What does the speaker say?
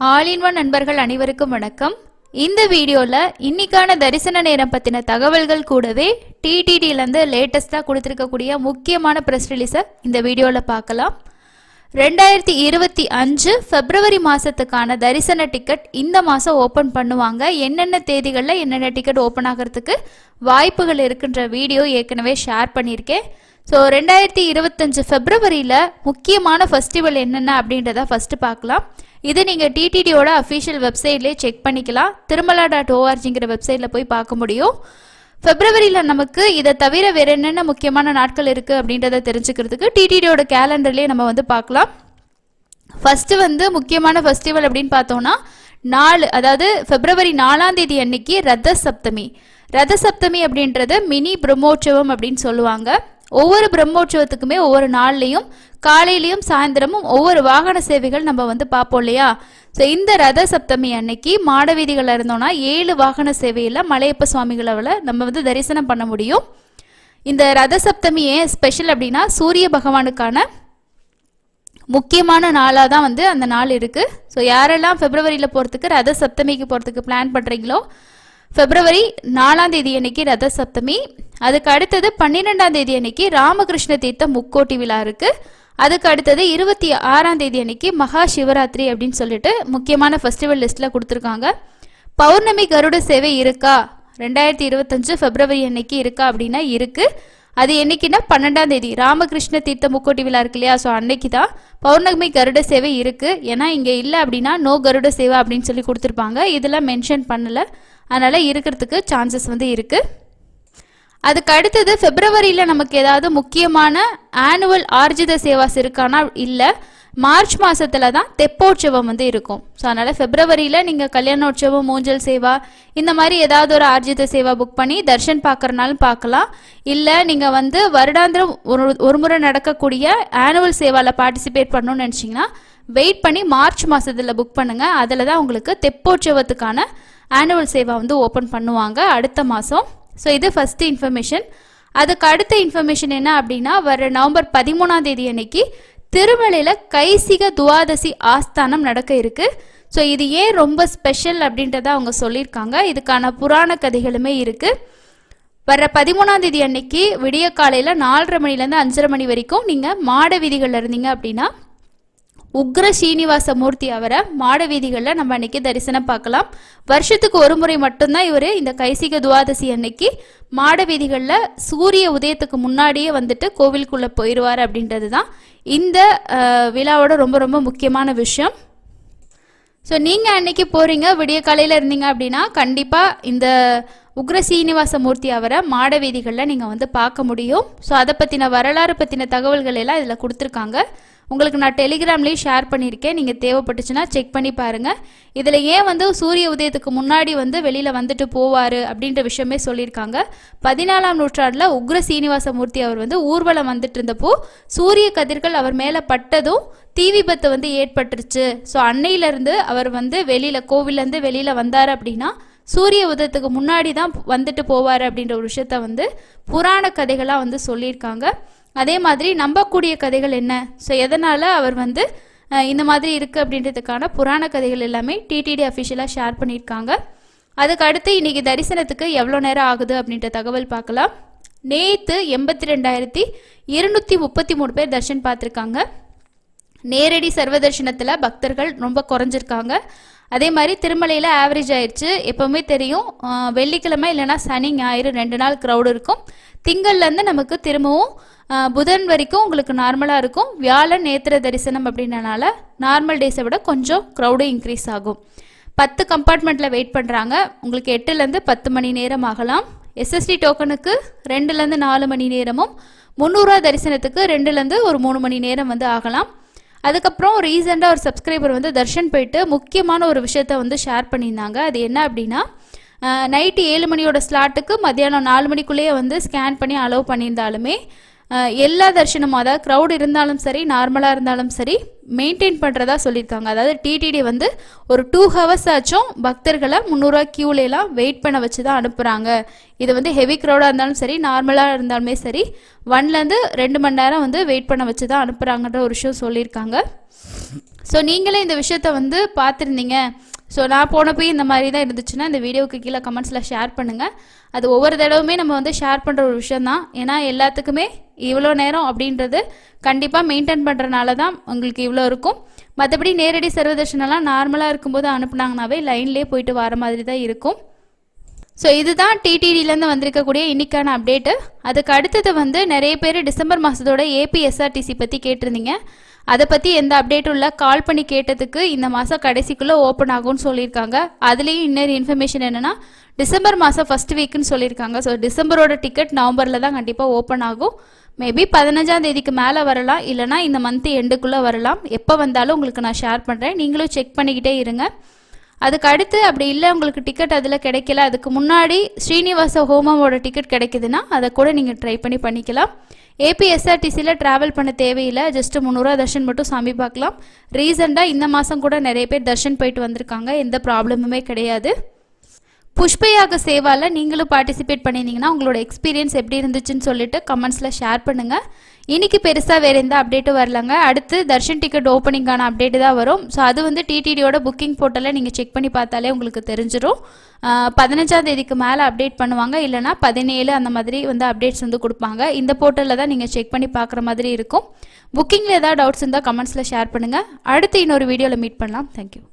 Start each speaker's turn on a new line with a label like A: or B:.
A: All in one நண்பர்கள் அனைவருக்கும் வணக்கம். இந்த வீடியோவில் இன்னைக்கான தரிசன நேரம் பற்றின தகவல்கள் கூடவே டிடிடியிலேருந்து லேட்டஸ்ட்டாக கொடுத்துருக்கக்கூடிய முக்கியமான ப்ரெஸ் ரிலீஸை இந்த வீடியோவில் பார்க்கலாம். 2025 பிப்ரவரி மாதத்துக்கான தரிசன டிக்கெட் இந்த மாதம் ஓப்பன் பண்ணுவாங்க. என்னென்ன தேதிகளில் என்னென்ன டிக்கெட் ஓப்பன் ஆகிறதுக்கு வாய்ப்புகள் இருக்குன்ற வீடியோ ஏற்கனவே ஷேர் பண்ணியிருக்கேன். ஸோ 2025 பிப்ரவரியில் முக்கியமான ஃபெஸ்டிவல் என்னென்ன அப்படின்றத ஃபஸ்ட்டு பார்க்கலாம். இது நீங்கள் டிடிடியோட அஃபிஷியல் வெப்சைட்லேயே செக் பண்ணிக்கலாம். திருமலா.orgங்கிற வெப்சைட்டில் போய் பார்க்க முடியும். பிப்ரவரியில் நமக்கு இதை தவிர வேறு என்னென்ன முக்கியமான நாட்கள் இருக்குது அப்படின்றத தெரிஞ்சுக்கிறதுக்கு டிடிடியோட கேலண்டர்லேயே நம்ம பார்க்கலாம். ஃபஸ்ட்டு முக்கியமான ஃபெஸ்டிவல் அப்படின்னு பார்த்தோன்னா அதாவது பிப்ரவரி 4ஆம் தேதி அன்னைக்கு ரத சப்தமி. ரத சப்தமி அப்படின்றது மினி பிரம்மோற்சவம் அப்படின்னு சொல்லுவாங்க. ஒவ்வொரு பிரம்மோற்சவத்துக்குமே ஒவ்வொரு நாள்லையும் காலையிலையும் சாயந்தரமும் ஒவ்வொரு வாகன சேவைகள் நம்ம பார்ப்போம் இல்லையா. ஸோ இந்த ரத சப்தமி அன்னைக்கு மாட வீதிகளில் இருந்தோம்னா 7 வாகன சேவையில் மலையப்ப சுவாமிகளை நம்ம தரிசனம் பண்ண முடியும். இந்த ரத சப்தமி ஏன் ஸ்பெஷல் அப்படின்னா சூரிய பகவானுக்கான முக்கியமான நாளாக தான் அந்த நாள் இருக்குது. ஸோ யாரெல்லாம் பிப்ரவரியில் போகிறதுக்கு ரத சப்தமிக்கு போகிறதுக்கு பிளான் பண்ணுறீங்களோ பிப்ரவரி 4ஆம் தேதி அன்னைக்கு ரத சப்தமி. அதுக்கு அடுத்தது 12ஆம் தேதி அன்னைக்கு ராமகிருஷ்ண தீர்த்த முக்கோட்டி விழா இருக்குது. அதுக்கு அடுத்தது 26ஆம் தேதி அன்னைக்கு மகா சிவராத்திரி அப்படின்னு சொல்லிட்டு முக்கியமான ஃபெஸ்டிவல் லிஸ்ட்டில் கொடுத்துருக்காங்க. பௌர்ணமி கருட சேவை இருக்கா 2025 பிப்ரவரி அன்னைக்கு இருக்கா அப்படின்னா இருக்குது. அது என்னைக்குன்னா 12ஆம் தேதி ராமகிருஷ்ண தீர்த்த முக்கோட்டி விழா இருக்கு இல்லையா. ஸோ அன்னைக்கு தான் பௌர்ணமி கருட சேவை இருக்குது. ஏன்னா இங்கே இல்லை அப்படின்னா நோ கருட சேவை அப்படின்னு சொல்லி கொடுத்துருப்பாங்க. இதெல்லாம் மென்ஷன் பண்ணலை, அதனால் இருக்கிறதுக்கு சான்சஸ் இருக்குது. அதுக்கு அடுத்தது பிப்ரவரியில் நமக்கு ஏதாவது முக்கியமான ஆனுவல் ஆர்ஜித சேவாஸ் இருக்கானா இல்லை. மார்ச் மாதத்தில் தான் தெப்போற்சவம் இருக்கும். ஸோ அதனால் பிப்ரவரியில் நீங்கள் கல்யாணோற்சவம் ஊஞ்சல் சேவா இந்த மாதிரி ஏதாவது ஒரு ஆர்ஜித சேவா புக் பண்ணி தர்ஷன் பார்க்குறனாலும் பார்க்கலாம். இல்லை நீங்கள் வருடாந்திரம் ஒரு முறை நடக்கக்கூடிய ஆனுவல் சேவாவில் பார்ட்டிசிபேட் பண்ணணும்னு நினச்சிங்கன்னா வெயிட் பண்ணி மார்ச் மாதத்தில் புக் பண்ணுங்கள். அதில் தான் உங்களுக்கு தெப்போற்சவத்துக்கான ஆனுவல் சேவா ஓப்பன் பண்ணுவாங்க அடுத்த மாதம். ஸோ இது ஃபஸ்ட்டு இன்ஃபர்மேஷன். அதுக்கு அடுத்த இன்ஃபர்மேஷன் என்ன அப்படின்னா வர நவம்பர் 13ஆம் தேதி அன்னைக்கு திருமலையில் கைசிக துவாதசி ஆஸ்தானம் நடக்க இருக்குது. ஸோ இது ஏன் ரொம்ப ஸ்பெஷல் அப்படின்றத அவங்க சொல்லியிருக்காங்க. இதுக்கான புராண கதைகளுமே இருக்குது. வர 13ஆம் தேதி அன்னைக்கு விடிய காலையில் 4:30 மணிலேருந்து 5:30 மணி வரைக்கும் நீங்கள் மாட வீதிகளில் இருந்தீங்க அப்படின்னா உக்ர ஸ்ரீனிவாச மூர்த்தி அவரை மாட வீதிகளில் நம்ம அன்னைக்கு தரிசனம் பார்க்கலாம். வருஷத்துக்கு ஒரு முறை மட்டும்தான் இவர் இந்த கைசிக துவாதசி அன்னைக்கு மாட வீதிகளில் சூரிய உதயத்துக்கு முன்னாடியே கோவிலுக்குள்ளே போயிடுவார் அப்படின்றது தான் இந்த விழாவோட ரொம்ப ரொம்ப முக்கியமான விஷயம். ஸோ நீங்கள் அன்னைக்கு போகிறீங்க விடிய காலையில் இருந்தீங்க அப்படின்னா கண்டிப்பாக இந்த உக்ர சீனிவாச மூர்த்தி அவரை மாட வீதிகளில் நீங்கள் பார்க்க முடியும். ஸோ அதை பற்றின வரலாறு பற்றின தகவல்கள் எல்லாம் இதில் கொடுத்துருக்காங்க. உங்களுக்கு நான் டெலிகிராம்லேயும் ஷேர் பண்ணியிருக்கேன். நீங்கள் தேவைப்பட்டுச்சுன்னா செக் பண்ணி பாருங்கள். இதில் ஏன் சூரிய உதயத்துக்கு முன்னாடி வெளியில் வந்துட்டு போவார் அப்படின்ற விஷயமே சொல்லியிருக்காங்க. 14ஆம் நூற்றாண்டில் உக்ர சீனிவாச மூர்த்தி அவர் ஊர்வலம் வந்துட்டு இருந்தப்போ சூரிய கதிர்கள் அவர் மேலே பட்டதும் தீ விபத்து ஏற்பட்டுருச்சு. ஸோ அன்னையிலேருந்து அவர் வெளியில் கோவிலேருந்து வெளியில் வந்தார் அப்படின்னா சூரிய உதயத்துக்கு முன்னாடி தான் வந்துட்டு போவார் அப்படின்ற ஒரு விஷயத்த புராண கதைகளாக சொல்லியிருக்காங்க. அதே மாதிரி நம்பக்கூடிய கதைகள் என்ன, ஸோ எதனால் அவர் இந்த மாதிரி இருக்குது அப்படின்றதுக்கான புராண கதைகள் எல்லாமே டிடிடி அஃபிஷியலாக ஷேர் பண்ணியிருக்காங்க. அதுக்கு அடுத்து இன்றைக்கி தரிசனத்துக்கு எவ்வளோ நேரம் ஆகுது அப்படின்ற தகவல் பார்க்கலாம். நேற்று 82,233 பேர் தர்ஷன் பார்த்துருக்காங்க. நேரடி சர்வ தர்ஷனத்தில் பக்தர்கள் ரொம்ப குறைஞ்சிருக்காங்க. அதே மாதிரி திருமலையில் ஆவரேஜ் ஆயிடுச்சு. எப்போவுமே தெரியும் வெள்ளிக்கிழமை இல்லைனா சனி ஞாயிறு 2 நாள் க்ரௌடு இருக்கும். திங்கள்லேருந்து நமக்கு திரும்பவும் புதன் வரைக்கும் உங்களுக்கு நார்மலாக இருக்கும். வியாழன் நேத்திர தரிசனம் அப்படின்றனால நார்மல் டேஸை விட கொஞ்சம் க்ரௌடு இன்க்ரீஸ் ஆகும். 10 கம்பார்ட்மெண்ட்டில் வெயிட் பண்ணுறாங்க. உங்களுக்கு 8லேருந்து 10 மணி நேரம் ஆகலாம். எஸ்எஸ்டி டோக்கனுக்கு 2லேருந்து 4 மணி நேரமும் 300 தரிசனத்துக்கு 2லேருந்து ஒரு 3 மணி நேரம் ஆகலாம். அதுக்கப்புறம் ரீசெண்டாக ஒரு சப்ஸ்கிரைபர் தர்ஷன் போயிட்டு முக்கியமான ஒரு விஷயத்த ஷேர் பண்ணியிருந்தாங்க. அது என்ன அப்படின்னா நைட்டு 7 மணியோட ஸ்லாட்டுக்கு மத்தியானம் 4 மணிக்குள்ளேயே ஸ்கேன் பண்ணி அலோவ் பண்ணியிருந்தாலுமே எல்லா தரிசனமும் அதாவது க்ரௌட் இருந்தாலும் சரி நார்மலாக இருந்தாலும் சரி மெயின்டைன் பண்ணுறதா சொல்லியிருக்காங்க. அதாவது டிடிடி வந்து ஒரு 2 ஹவர்ஸ் ஆச்சும் பக்தர்களை 300 கியூலாம் வெயிட் பண்ண வச்சு தான் அனுப்புகிறாங்க. இது வந்து ஹெவி க்ரௌடாக இருந்தாலும் சரி நார்மலாக இருந்தாலுமே சரி 1லேருந்து 2 மணி நேரம் வந்து வெயிட் பண்ண வச்சு தான் அனுப்புகிறாங்கன்ற ஒரு விஷயம் சொல்லியிருக்காங்க. ஸோ நீங்களே இந்த விஷயத்த வந்து பார்த்துருந்தீங்க, ஸோ நான் போனப்போய் இந்த மாதிரி தான் இருந்துச்சுன்னா இந்த வீடியோவுக்கு கீழே கமெண்ட்ஸில் ஷேர் பண்ணுங்கள். அது ஒவ்வொரு தடவுமே நம்ம வந்து ஷேர் பண்ணுற ஒரு விஷயந்தான். ஏன்னா எல்லாத்துக்குமே இவ்வளோ நேரம் அப்படின்றது கண்டிப்பாக மெயின்டைன் பண்ணுறனால தான் உங்களுக்கு இவ்வளோ இருக்கும். மற்றபடி நேரடி சர்வதர்ஷனெல்லாம் நார்மலாக இருக்கும்போது அனுப்புனாங்கனாவே லைன்லேயே போயிட்டு வர மாதிரி தான் இருக்கும். ஸோ இதுதான் டிடிடிலேருந்து வந்திருக்கக்கூடிய இன்றைக்கான அப்டேட்டு. அதுக்கு அடுத்தது வந்து நிறைய பேர் டிசம்பர் மாதத்தோட ஏபிஎஸ்ஆர்டிசி பற்றி கேட்டிருந்தீங்க. அதை பற்றி எந்த அப்டேட்டும் இல்லை. கால் பண்ணி கேட்டதுக்கு இந்த மாதம் கடைசிக்குள்ளே ஓப்பன் ஆகும்னு சொல்லியிருக்காங்க. அதுலேயும் இன்னொரு இன்ஃபர்மேஷன் என்னென்னா டிசம்பர் மாதம் ஃபஸ்ட் வீக்குன்னு சொல்லியிருக்காங்க. ஸோ டிசம்பரோட டிக்கெட் நவம்பரில் தான் கண்டிப்பாக ஓப்பன் ஆகும். மேபி 15ஆம் தேதிக்கு மேலே வரலாம், இல்லைனா இந்த மந்த் எண்டுக்குள்ளே வரலாம். எப்போ வந்தாலும் உங்களுக்கு நான் ஷேர் பண்ணுறேன், நீங்களும் செக் பண்ணிக்கிட்டே இருங்க. அதுக்கு அடுத்து அப்படி இல்லை உங்களுக்கு டிக்கெட் அதில் கிடைக்கல, அதுக்கு முன்னாடி ஸ்ரீனிவாச ஹோமமோட டிக்கெட் கிடைக்குதுன்னா அதை கூட நீங்கள் ட்ரை பண்ணிக்கலாம். ஏபிஎஸ்ஆர்டிசியில் ட்ராவல் பண்ண தேவையில்லை, ஜஸ்ட் 300 தர்ஷன் மட்டும் சாமி பார்க்கலாம். ரீசெண்டாக இந்த மாதம் கூட நிறைய பேர் தர்ஷன் போயிட்டு வந்திருக்காங்க, எந்த ப்ராப்ளமுமே கிடையாது. புஷ்பயாக சேவாவில் நீங்களும் பார்ட்டிசிபேட் பண்ணியிருந்தீங்கன்னா உங்களோட எக்ஸ்பீரியன்ஸ் எப்படி இருந்துச்சுன்னு சொல்லிட்டு கமெண்ட்ஸில் ஷேர் பண்ணுங்கள். இன்றைக்கி பெருசாக வேறு எந்த அப்டேட்டும் வரலங்க. அடுத்து தர்ஷன் டிக்கெட் ஓப்பனிங்கான அப்டேட்டு தான் வரும். ஸோ அது வந்து டிடிடியோட புக்கிங் போர்ட்டலில் நீங்கள் செக் பண்ணி பார்த்தாலே உங்களுக்கு தெரிஞ்சிடும். 15ஆம் தேதிக்கு மேலே அப்டேட் பண்ணுவாங்க, இல்லைனா 17 அந்த மாதிரி வந்து அப்டேட்ஸ் வந்து கொடுப்பாங்க. இந்த போர்ட்டலில் தான் நீங்கள் செக் பண்ணி பார்க்குற மாதிரி இருக்கும். புக்கிங்கில் ஏதாவது டவுட்ஸ் இருந்தால் கமெண்ட்ஸில் ஷேர் பண்ணுங்கள். அடுத்து இன்னொரு வீடியோவில் மீட் பண்ணலாம். தேங்க்யூ.